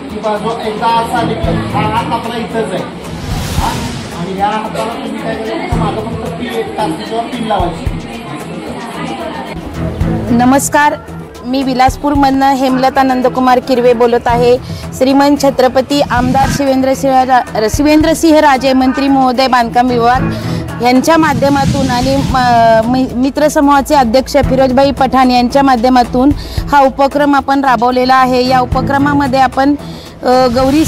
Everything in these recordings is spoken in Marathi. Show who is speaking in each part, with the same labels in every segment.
Speaker 1: की बाजू एकदा असा निघतो हा हात आपला इथंच आहे आणि ह्या हाताला तुम्ही काय करायचं मागं फक्त पिन लावायची.
Speaker 2: नमस्कार, मी विलासपूरमधनं हेमलता नंदकुमार किरवे बोलत आहे. श्रीमंत छत्रपती आमदार शिवेंद्रसिंह राजे मंत्री महोदय बांधकाम विभाग यांच्या माध्यमातून आणि मित्रसमूहाचे अध्यक्ष फिरोजभाई पठाण यांच्या माध्यमातून हा उपक्रम आपण राबवलेला आहे. या उपक्रमामध्ये आपण गौरी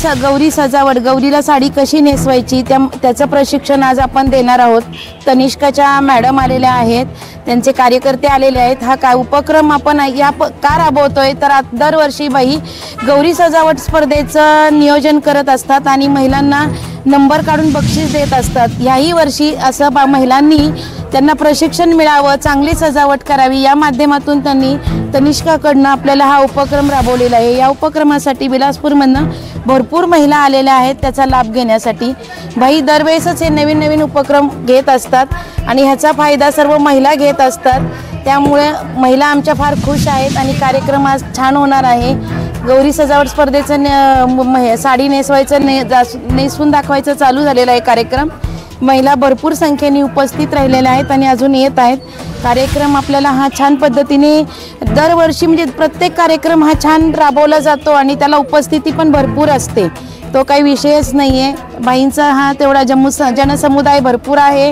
Speaker 2: सजावट, गौरीला साडी कशी नेसवायची त्याचं प्रशिक्षण आज आपण देणार आहोत. तनिष्काच्या मॅडम आलेल्या आहेत, त्यांचे कार्यकर्ते आलेले आहेत. हा उपक्रम आपण का राबवतोय तर दरवर्षी बाई गौरी सजावट स्पर्धेचं नियोजन करत असतात आणि महिलांना नंबर काढून बक्षीस देत असतात. याही वर्षी असं महिलांनी त्यांना प्रशिक्षण मिळावं, चांगली सजावट करावी या माध्यमातून त्यांनी तनिष्काकडनं आपल्याला हा उपक्रम राबवलेला आहे. या उपक्रमासाठी विलासपूरमधनं भरपूर महिला आलेल्या आहेत त्याचा लाभ घेण्यासाठी. बाई दरवेळेसच हे नवीन नवीन उपक्रम घेत असतात आणि ह्याचा फायदा सर्व महिला घेत असतात. त्यामुळे महिला आमच्या फार खुश आहेत आणि कार्यक्रम आज छान होणार आहे. गौरी सजावट स्पर्धेचं साडी नेसवायचं नेसवून दाखवायचं चालू झालेला आहे कार्यक्रम. महिला भरपूर संख्येने उपस्थित राहिलेल्या आहेत आणि अजून येत आहेत. कार्यक्रम आपल्याला हा छान पद्धतीने दरवर्षी म्हणजे प्रत्येक कार्यक्रम हा छान राबवला जातो आणि त्याला उपस्थिती पण भरपूर असते. तो काही विषयच नाही आहे. बाईंचा हा तेवढा जनसमुदाय भरपूर आहे,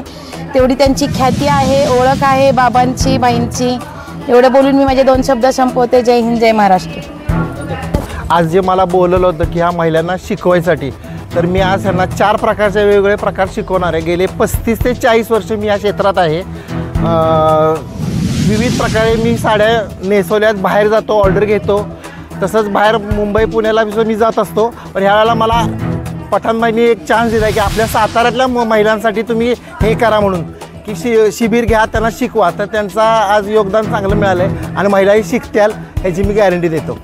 Speaker 2: तेवढी त्यांची ख्याती आहे, ओळख आहे बाबांची, बाईंची. एवढं बोलून मी माझे 2 शब्द संपवते. जय हिंद, जय महाराष्ट्र.
Speaker 1: आज जे मला बोललं होतं की ह्या महिलांना शिकवायसाठी, तर मी आज ह्यांना 4 प्रकारचे वेगवेगळे प्रकार शिकवणार आहे. गेले 35 ते 40 वर्ष मी या क्षेत्रात आहे. विविध प्रकारे मी साड्या नेसवल्यात, बाहेर जातो, ऑर्डर घेतो. तसंच बाहेर मुंबई पुण्याला मी जात असतो. पण ह्यावेळेला मला पठाणबाईंनी एक चान्स दिला की आपल्या साताऱ्यातल्या महिलांसाठी तुम्ही हे करा म्हणून की शिबिर घ्या, त्यांना शिकवा. तर त्यांचा आज योगदान चांगलं मिळालं आहे आणि महिलाही शिकत्याल ह्याची मी गॅरंटी देतो.